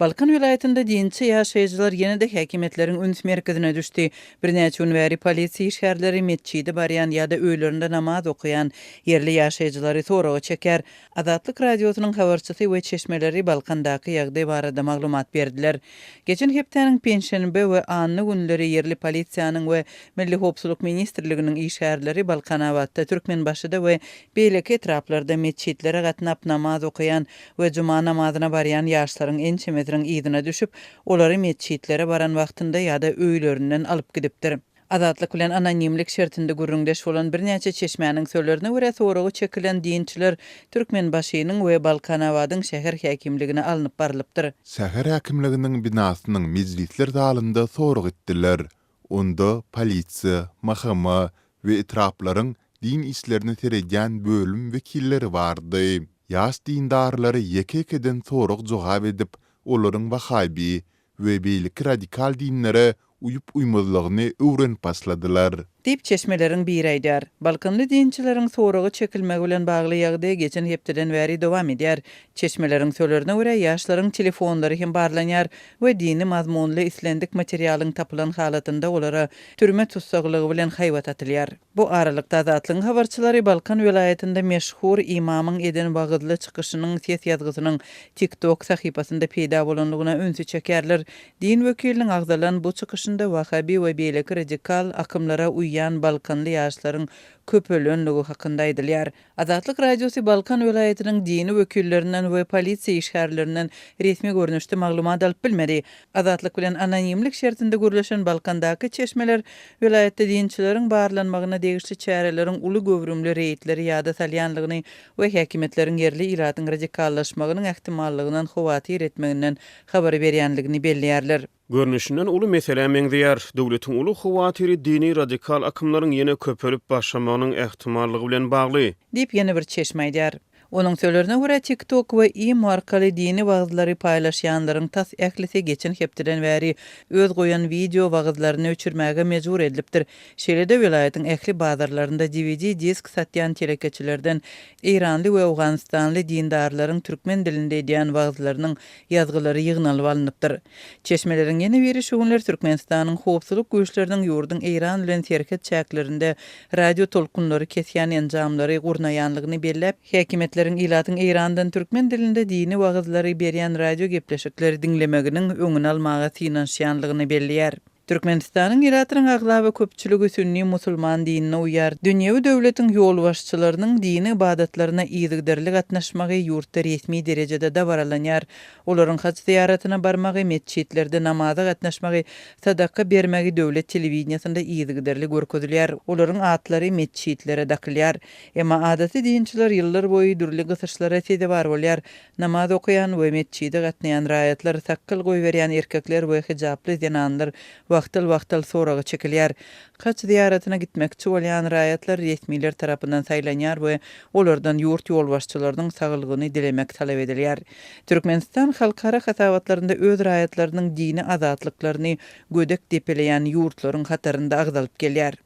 Balkan vilayetinde dinçi yaşayıcılar yine de häkimetlerin üns merkezine düşdi. Bir näçe gün bäri polisiýa şäherleri mesçidi barýan ýa-da öýlerinde namaz okuyan yerli yaşayıcılary soragy çeker. Azatlyk radiosynyň habarçysy we çeşmeleri Balkandaky ýagdaý barada maglumat berdiler. Geçen hepdeniň penşenbe we anny günleri yerli polisiýanyň we Milli Howpsuzlyk ministrliginiň işgärleri Balkanawatda Türkmenbaşyda we beýleki etraplarda mesçitlere gatnap namaz okuyan we juma namazyna barýan ýaşlaryň ençe ýygyna düşüp, olary mesçitlere baran wagtynda ýa-da öýlerinden alyp gidipdir. Azatlyk bilen anonimlik şertinde gürrüňdeş bolan bir näçe çeşmäniň söýlerine görä soragy çekilen dinçiler Türkmenbaşynyň we Balkanawadyň şäher häkimligine alınıp baralypdyr. Şäher häkimliginiň binasynyň mezgitler dalynda soragy etdiler. Onda polisiýa, mahkama we etraplaryň din işlerini teregen bölüm wekilleri bardy. Ýaş dindarlary ýeke-ýekeden soragy jogap edip, olaryň Wahabi we beýleki radikal dinlere uyup uymazlygyny öwrenip başladylar. Dip çeşmeleriň biri aýdar. Balkanly dinçileriň soragy çekilmegi bilen bagly ýagdaý geçen hepdeden bäri dowam edýär. Çeşmeleriň söýlerine görä ýaşlaryň telefonlary hem barlanýar we dini mazmunly islendik materialyň tapylan halatynda olara türme tutsaglygy bilen haýwat atylýar. Bu aralykda Azatlyň habarçylary Balkan vilayetinde meşhur imamyň eden bagydly çykyşynyň ses ýazgysynyň TikTok sahypasynda peýda bolanlygyna önsü çekerler. Din wekiliniň agdalan bu çykyşynda Wahabi we beýleki radikal akymlara Balkanly ýaşlaryň köpölönligi hakynda aýdylýar. Azatlyk radiosy Balkan vilayetiniň dini wekillerinden we polisiýa işgärlerinden resmi görnüşde maglumat alyp bilmedi. Azatlyk bilen anonimlik şertinde gürleşen Balkandaky çeşmeler vilayetde dinçileriň barlanmagyna degişli çäreleriň uly göwrümli reýitleri ýa-da salýanlygyny we häkimetleriň yerli iradyň radikallaşmagynyň ähtimallygynyň hawatyr etmeginden habar berýänligini belliýärler. Görnüşinden uly mesele meňzeýär. Döwletiň uly hawatyry dini radikal akymlaryň ýene köpelip başlamagynyň ähtimallygy bilen bagly. Dip ýene bir çeşme aýdar. Onun söýlerine görä TikTok we Imo arkaly dini wagzlary paýlaşýanlaryň tas ählisi geçen hepdeden bäri öz goýan video wagzlaryny öçürmäge mejbur edilipdir. Şeýle-de vilayetiň ähli bazarlarynda DVD disk satýan telekeçilerden Iranly we Awganistanly dindarlaryň türkmen dilinde edýän wagzlarynyň ýazgylary ýygnalyp alınıpdyr. Çeşmeleriň ýene biri şu günler Türkmenistanyň howpsuzlyk güýçleriniň ýurdun Iran bilen terket çäklerinde radio tolkunlary kesýän enjamlary gurnaýanlygyny bellep, häkimet ilatyň Irandan türkmen dilinde dini wagzlary berýän radio gepleşikleri dinlemeginiň öňüne almaga synanşýanlygyny belliýär. Türkmenistanyň iratynyň aglaby köpçüligi sünni musulman dinine uyar. Dünýäwi döwletiň ýol başçylarynyň dini ibadatlaryna ýygdyrlyk gatnaşmagy ýurtda resmi derejede de baralanýar. Olaryň haç ziýaratyna barmagy, mesçitlerde namaza gatnaşmagy, sadaka bermegi döwlet telewiziýasynda ýygdyrlyk görkezilýär. Olaryň atlary mesçitlere dakylýar. Emma adaty dinçiler ýyllar boýy dürli gysyşlara sede bar bolýar. Namaz okuyan we mesçide gatnaýan raýatlar, sakkyl goý berýän erkekler we hijaply zenanlar wagtal soragy çekilýär. Kaç ziýaratyna gitmekçi bolýan raýatlar resmiler tarapyndan saýlanýar we olardan ýurt ýol başçylarynyň saglygyny dilemek talap edilýär. Türkmenistan halkara hasawatlarynda öz raýatlarynyň dini azatlyklaryny gödek depeleýän ýurtlaryň hatarynda agdalyp gelýär.